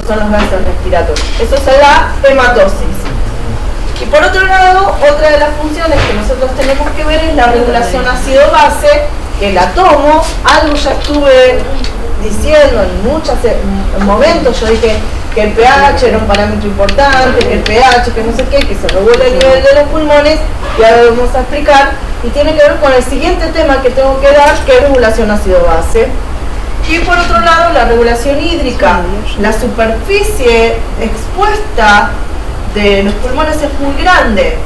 son los gases respiratorios. Eso es la hematosis. Y por otro lado, otra de las funciones que nosotros tenemos que ver es la regulación ácido-base, que la tomo. Algo ya estuve diciendo en muchos momentos, yo dije que el pH era un parámetro importante, que el pH, que no sé qué, que se regula el nivel de los pulmones, y ahora lo vamos a explicar, y tiene que ver con el siguiente tema que tengo que dar, que es regulación ácido-base. Y por otro lado, la regulación hídrica. La superficie expuesta de los pulmones es muy grande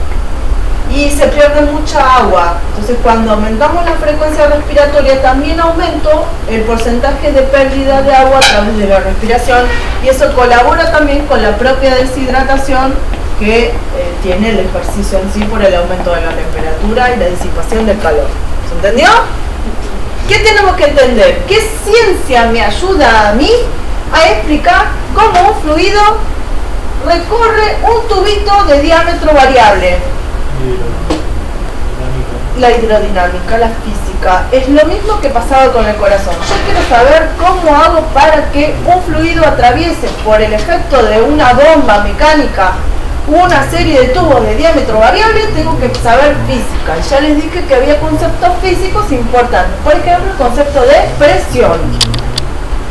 y se pierde mucha agua. Entonces, cuando aumentamos la frecuencia respiratoria, también aumento el porcentaje de pérdida de agua a través de la respiración, y eso colabora también con la propia deshidratación que tiene el ejercicio en sí por el aumento de la temperatura y la disipación del calor. ¿Se entendió? ¿Qué tenemos que entender? ¿Qué ciencia me ayuda a mí a explicar cómo un fluido recorre un tubito de diámetro variable? La hidrodinámica, la física. Es lo mismo que pasaba con el corazón. Yo quiero saber cómo hago para que un fluido atraviese por el efecto de una bomba mecánica una serie de tubos de diámetro variable. Tengo que saber física. Y ya les dije que había conceptos físicos importantes. Por ejemplo, el concepto de presión,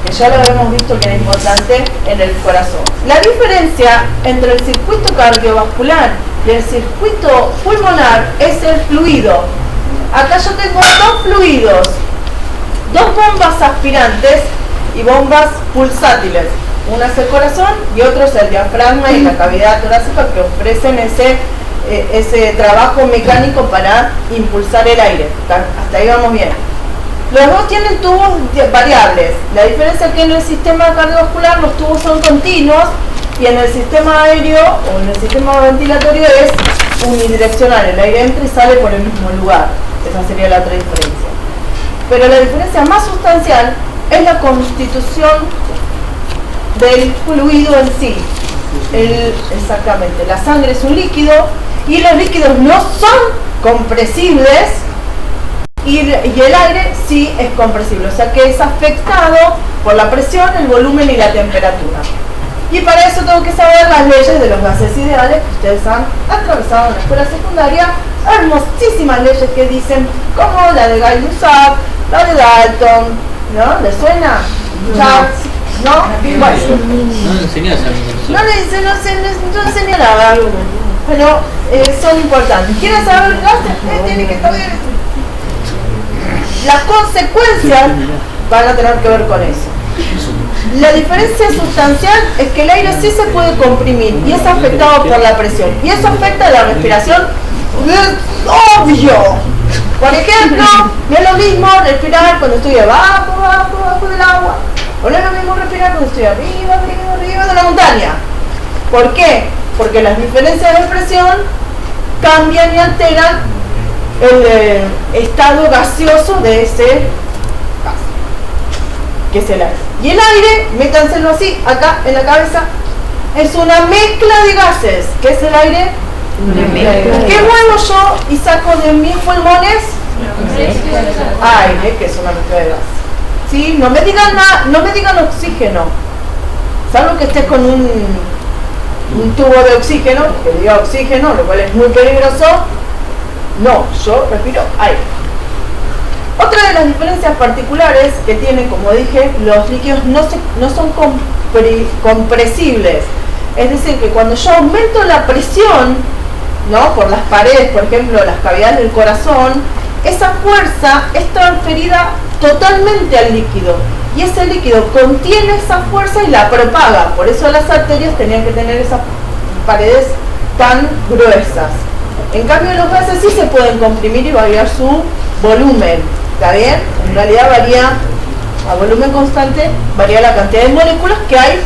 que ya lo habíamos visto que era importante en el corazón. La diferencia entre el circuito cardiovascular y el circuito pulmonar es el fluido. Acá yo tengo dos fluidos, dos bombas aspirantes y bombas pulsátiles. Una es el corazón y otro es el diafragma y la cavidad torácica, que ofrecen ese trabajo mecánico para impulsar el aire. Hasta ahí vamos bien. Los dos tienen tubos variables. La diferencia es que en el sistema cardiovascular los tubos son continuos y en el sistema aéreo o en el sistema ventilatorio es unidireccional. El aire entra y sale por el mismo lugar. Esa sería la otra diferencia. Pero la diferencia más sustancial es la constitución del fluido en sí. Exactamente. La sangre es un líquido y los líquidos no son compresibles. Y el aire sí es compresible, o sea que es afectado por la presión, el volumen y la temperatura. Y para eso tengo que saber las leyes de los gases ideales que ustedes han atravesado en la escuela secundaria. Hermosísimas leyes que dicen, como la de Gay-Lussac, la de Dalton, ¿no? ¿Les suena? Charles, ¿no? Bueno, no enseñás a mí. no enseñé nada. Pero son importantes. ¿Quieren saber el gases? Tiene que estar bien. Las consecuencias van a tener que ver con eso. La diferencia sustancial es que el aire sí se puede comprimir y es afectado por la presión. Y eso afecta a la respiración. ¡Es obvio! Por ejemplo, no es lo mismo respirar cuando estoy abajo del agua. O no es lo mismo respirar cuando estoy arriba de la montaña. ¿Por qué? Porque las diferencias de presión cambian y alteran el estado gaseoso de ese gas, que es el aire. Y el aire, métanselo así, acá en la cabeza, es una mezcla de gases. ¿Qué es el aire? ¿Qué muevo yo y saco de mis pulmones? Aire, que es una mezcla de gases. ¿Sí? No me digan nada, no me digan oxígeno, salvo que estés con un tubo de oxígeno, que diga oxígeno, lo cual es muy peligroso. No, yo respiro aire. Otra de las diferencias particulares que tienen, como dije, los líquidos no son compresibles. Es decir, que cuando yo aumento la presión, ¿no?, por las paredes, por ejemplo, las cavidades del corazón, esa fuerza es transferida totalmente al líquido. Y ese líquido contiene esa fuerza y la propaga. Por eso las arterias tenían que tener esas paredes tan gruesas. En cambio, los gases sí se pueden comprimir y variar su volumen. ¿Está bien? En realidad varía a volumen constante, varía la cantidad de moléculas que hay,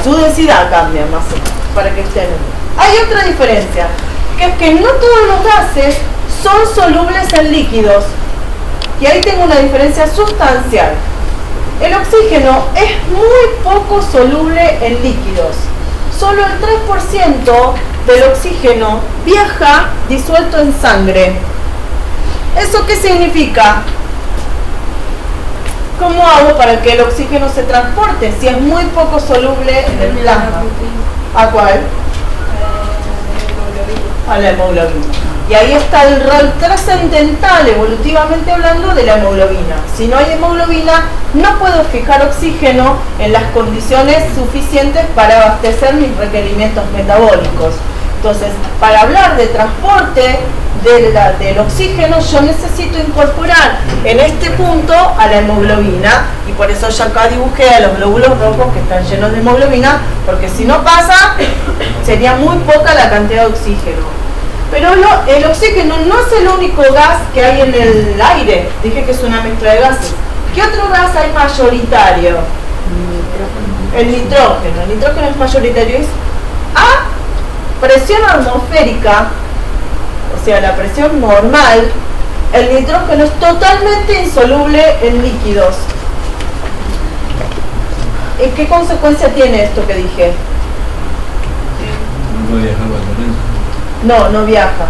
su densidad cambia más o menos, para que estén. Hay otra diferencia, que es que no todos los gases son solubles en líquidos. Y ahí tengo una diferencia sustancial. El oxígeno es muy poco soluble en líquidos. Solo el 3% del oxígeno viaja disuelto en sangre. ¿Eso qué significa? ¿cómo hago para que el oxígeno se transporte si es muy poco soluble en el plasma? ¿A cuál? A la hemoglobina. Y ahí está el rol trascendental, evolutivamente hablando, de la hemoglobina. Si no hay hemoglobina, no puedo fijar oxígeno en las condiciones suficientes para abastecer mis requerimientos metabólicos. Entonces, para hablar de transporte del oxígeno, yo necesito incorporar en este punto a la hemoglobina, y por eso yo acá dibujé a los glóbulos rojos que están llenos de hemoglobina, porque si no pasa, sería muy poca la cantidad de oxígeno. Pero el oxígeno no es el único gas que hay en el aire. Dije que es una mezcla de gases. ¿Qué otro gas hay mayoritario? El nitrógeno. El nitrógeno es mayoritario. Es a presión atmosférica, o sea, la presión normal, el nitrógeno es totalmente insoluble en líquidos. ¿Y qué consecuencia tiene esto que dije? No puede viajar con corriente. No viaja,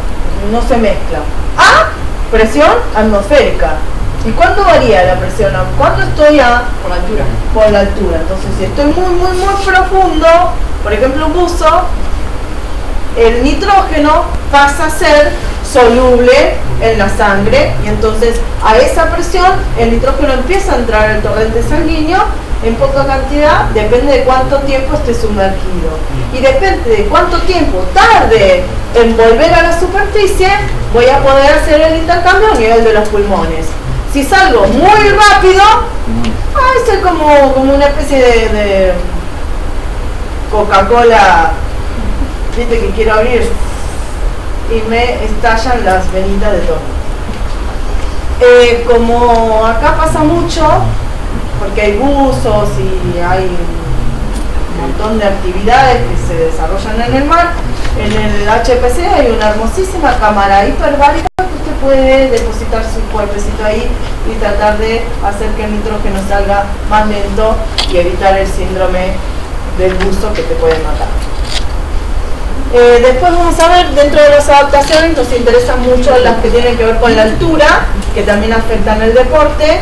no se mezcla. A presión atmosférica. ¿Y cuánto varía la presión? ¿Cuánto estoy Por la altura. por la altura? Entonces, si estoy muy profundo, por ejemplo un buzo, el nitrógeno pasa a ser soluble en la sangre, y entonces a esa presión el nitrógeno empieza a entrar al torrente sanguíneo en poca cantidad, depende de cuánto tiempo esté sumergido, y depende de cuánto tiempo tarde en volver a la superficie, voy a poder hacer el intercambio a nivel de los pulmones. Si salgo muy rápido, soy como una especie de Coca-Cola, viste, que quiero abrir y me estallan las venitas de todo. Como acá pasa mucho, porque hay buzos y hay un montón de actividades que se desarrollan en el mar, en el HPC hay una hermosísima cámara hiperbárica que usted puede depositar su cuerpecito ahí y tratar de hacer que el nitrógeno salga más lento y evitar el síndrome del buzo que te puede matar. Después vamos a ver, dentro de las adaptaciones nos interesan mucho las que tienen que ver con la altura, que también afectan el deporte,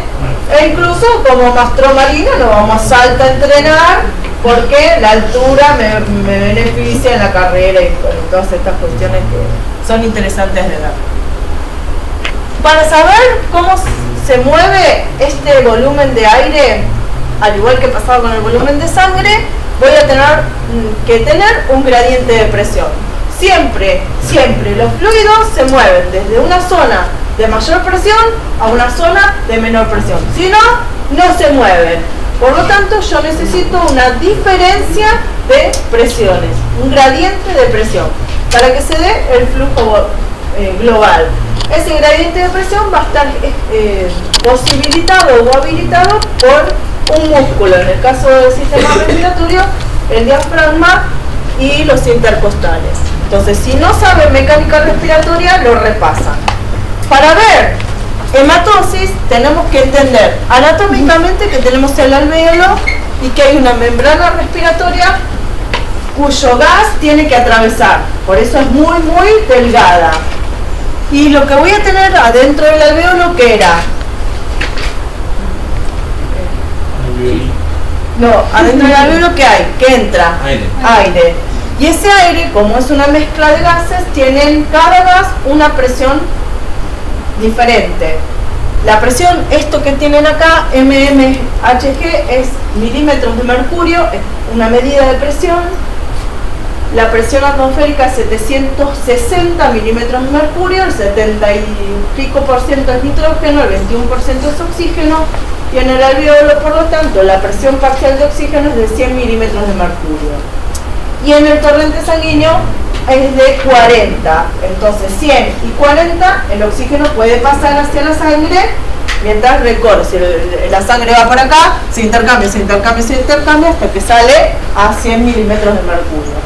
e incluso como mastromarino nos vamos a salta a entrenar porque la altura me beneficia en la carrera y bueno, todas estas cuestiones que son interesantes de ver. Para saber cómo se mueve este volumen de aire, al igual que pasaba con el volumen de sangre, voy a tener que tener un gradiente de presión. Siempre los fluidos se mueven desde una zona de mayor presión a una zona de menor presión. Si no, no se mueven. Por lo tanto, yo necesito una diferencia de presiones, un gradiente de presión, para que se dé el flujo global. Ese gradiente de presión va a estar posibilitado o habilitado por un músculo, en el caso del sistema respiratorio, el diafragma y los intercostales. Entonces, si no saben mecánica respiratoria, lo repasan. Para ver hematosis, tenemos que entender anatómicamente que tenemos el alvéolo y que hay una membrana respiratoria cuyo gas tiene que atravesar. Por eso es muy delgada. Y lo que voy a tener adentro del alvéolo, ¿qué era? No, adentro del alvéolo, ¿qué hay? ¿Qué entra? Aire. Y ese aire, como es una mezcla de gases, tienen cada gas una presión diferente. La presión, esto que tienen acá, mmHg, es milímetros de mercurio, es una medida de presión. La presión atmosférica es 760 milímetros de mercurio, el 70 y pico % es nitrógeno, el 21% es oxígeno, y en el alvéolo, por lo tanto, la presión parcial de oxígeno es de 100 milímetros de mercurio. Y en el torrente sanguíneo es de 40, entonces 100 y 40, el oxígeno puede pasar hacia la sangre mientras recorre. Si la sangre va por acá, se intercambia hasta que sale a 100 milímetros de mercurio.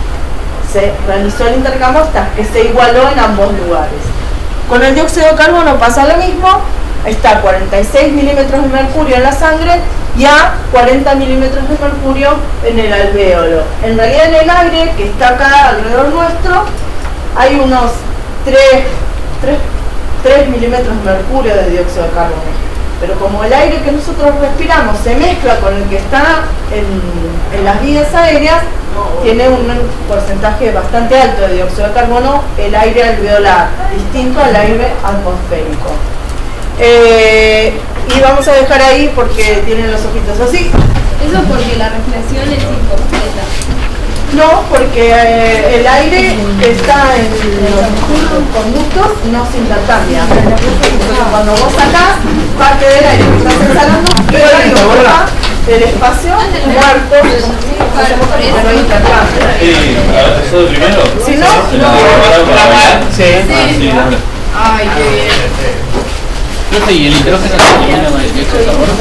Se realizó el intercambio hasta que se igualó en ambos lugares. Con el dióxido de carbono pasa lo mismo, está a 46 milímetros de mercurio en la sangre y a 40 milímetros de mercurio en el alvéolo. En realidad en el aire que está acá alrededor nuestro hay unos 3 milímetros de mercurio de dióxido de carbono. Pero como el aire que nosotros respiramos se mezcla con el que está en las vías aéreas, tiene un porcentaje bastante alto de dióxido de carbono el aire alveolar, distinto al aire atmosférico. Y vamos a dejar ahí porque tienen los ojitos así. Eso porque la respiración es incompleta. No, porque el aire que está en los conductos no se intercambia. Entonces cuando vos sacás parte del aire que estás exhalando, queda y ocupa el espacio muerto, no hay intercambio. ¿Eso de primero? Si no, Sí. Ay, qué bien. Profe, ¿y el hidrógeno se elimina con el dióxido de carbono?